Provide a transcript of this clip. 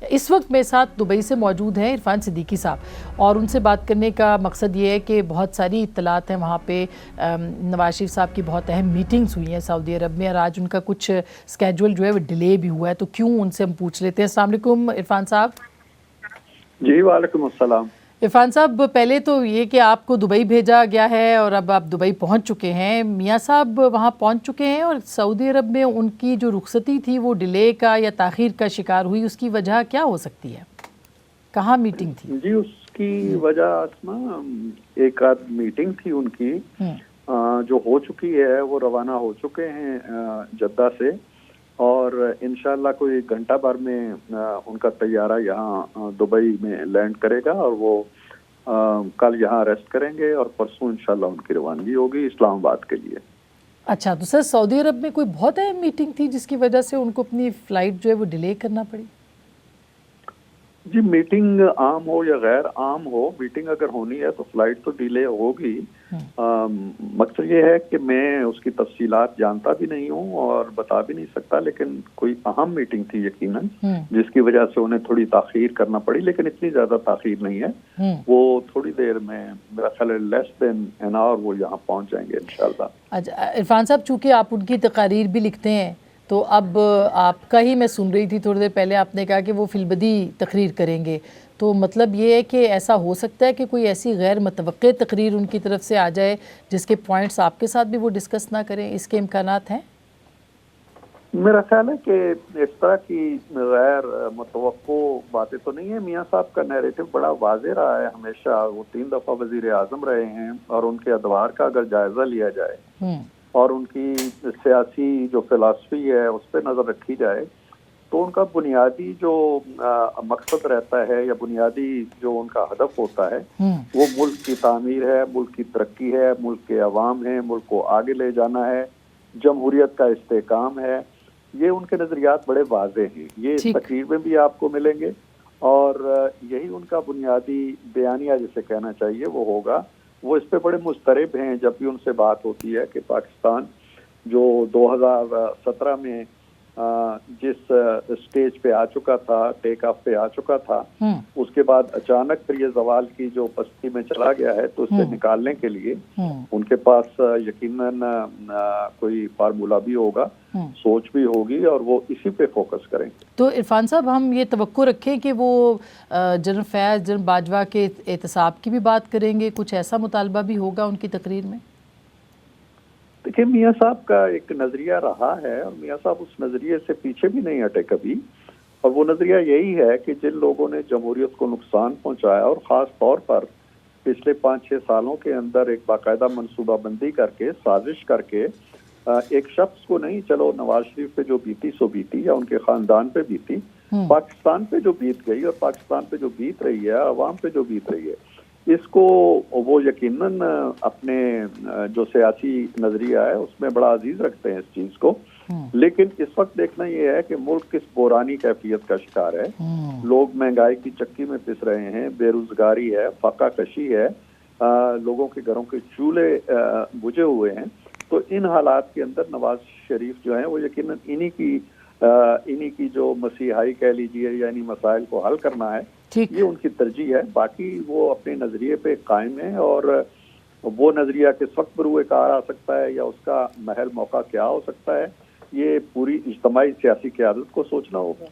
इस वक्त मेरे साथ दुबई से मौजूद हैं इरफान सिद्दीकी साहब, और उनसे बात करने का मकसद ये है कि बहुत सारी इत्तलात हैं वहाँ पे। नवाज शरीफ साहब की बहुत अहम मीटिंग्स हुई हैं सऊदी अरब में, और आज उनका कुछ स्केड्यूल जो है वो डिले भी हुआ है, तो क्यों उनसे हम पूछ लेते हैं। अस्सलाम वालेकुम इरफान साहब। जी वालेकुम अस्सलाम। इरफान साहब, पहले तो ये कि आपको दुबई भेजा गया है और अब आप दुबई पहुंच चुके हैं। मियाँ साहब वहां पहुंच चुके हैं और सऊदी अरब में उनकी जो रुखसती थी वो डिले का या ताख़ीर का शिकार हुई, उसकी वजह क्या हो सकती है? कहाँ मीटिंग थी? जी, उसकी वजह ना एक आध मीटिंग थी उनकी जो हो चुकी है, वो रवाना हो चुके हैं जद्दा से, और इंशाल्लाह कोई घंटा भर में उनका तैयारा यहाँ दुबई में लैंड करेगा और वो कल यहाँ रेस्ट करेंगे और परसों इंशाल्लाह उनकी रवानगी होगी इस्लामाबाद के लिए। अच्छा, तो सर सऊदी अरब में कोई बहुत अहम मीटिंग थी जिसकी वजह से उनको अपनी फ़्लाइट जो है वो डिले करना पड़ी? जी, मीटिंग आम हो या गैर आम हो, मीटिंग अगर होनी है तो फ्लाइट तो डिले होगी। मकसद ये है कि मैं उसकी तफसीलात जानता भी नहीं हूँ और बता भी नहीं सकता, लेकिन कोई अहम मीटिंग थी यकीनन जिसकी वजह से उन्हें थोड़ी ताखीर करना पड़ी, लेकिन इतनी ज्यादा ताखीर नहीं है। वो थोड़ी देर में, मेरा ख्याल है लेस देन एन आवर वो यहाँ पहुँच जाएंगे इंशाल्लाह। अच्छा इरफान साहब, चूँकि आप उनकी तकारीर भी लिखते हैं, तो अब आपका ही मैं सुन रही थी थोड़ी देर पहले, आपने कहा कि वो फिलबदी तकरीर करेंगे, तो मतलब ये है कि ऐसा हो सकता है कि कोई ऐसी गैर मुतवक्के तकरीर उनकी तरफ से आ जाए जिसके पॉइंट्स आपके साथ भी वो डिस्कस ना करें, इसके इम्कानात हैं? मेरा ख्याल है कि इस तरह की गैर मुतवक्को बातें तो नहीं है। मियाँ साहब का नैरेटिव बड़ा वाज़ेह रहा है हमेशा। वो 3 दफ़ा वज़ीर आज़म रहे हैं, और उनके अदवार का अगर जायज़ा लिया जाए और उनकी सियासी जो फिलासफी है उस पर नज़र रखी जाए, तो उनका बुनियादी जो मकसद रहता है या बुनियादी जो उनका हदफ होता है वो मुल्क की तामीर है, मुल्क की तरक्की है, मुल्क के अवाम है, मुल्क को आगे ले जाना है, जमहूरियत का इस्तेकाम है। ये उनके नज़रियात बड़े वाज़ेह हैं, ये तकरीर में भी आपको मिलेंगे, और यही उनका बुनियादी बयानिया जिसे कहना चाहिए वो होगा। वो इस पे बड़े मुस्तरब हैं जब भी उनसे बात होती है कि पाकिस्तान जो 2017 में जिस स्टेज पे आ चुका था, टेक ऑफ पे आ चुका था, उसके बाद अचानक फिर ये जवाल की जो पस्ती में चला गया है, तो उससे निकालने के लिए उनके पास यकीनन कोई फार्मूला भी होगा, सोच भी होगी, और वो इसी पे फोकस करेंगे। तो इरफान साहब, हम ये तवक्को रखें कि वो जनरल फैज़, जनरल बाजवा के एहतसाब की भी बात करेंगे, कुछ ऐसा मुतालबा भी होगा उनकी तकरीर में? देखिए, मियाँ साहब का एक नज़रिया रहा है और मियाँ साहब उस नज़रिए से पीछे भी नहीं हटे कभी, और वो नज़रिया यही है कि जिन लोगों ने जमहूरियत को नुकसान पहुंचाया, और ख़ास तौर पर पिछले 5-6 सालों के अंदर एक बाकायदा मनसूबाबंदी करके, साजिश करके, एक शख्स को नहीं, चलो नवाज शरीफ पे जो बीती सो बीती, या उनके ख़ानदान पे बीती, पाकिस्तान पे जो बीत गई और पाकिस्तान पे जो बीत रही है, अवाम पे जो बीत रही है, इसको वो यकीनन अपने जो सियासी नजरिया है उसमें बड़ा अजीज रखते हैं इस चीज को। लेकिन इस वक्त देखना ये है कि मुल्क किस बुरानी कैफियत का शिकार है। लोग महंगाई की चक्की में पिस रहे हैं, बेरोजगारी है, फाका कशी है, लोगों के घरों के चूल्हे बुझे हुए हैं। तो इन हालात के अंदर नवाज शरीफ जो है वो यकीनन इन्हीं की जो मसीहाई कह लीजिए, यानी मसाइल को हल करना है, ये उनकी तरजीह है। बाकी वो अपने नजरिए पे कायम है, और वो नजरिया किस वक्त बरूए कार आ सकता है या उसका महल मौका क्या हो सकता है, ये पूरी इज्तिमाई सियासी क़यादत को सोचना होगा।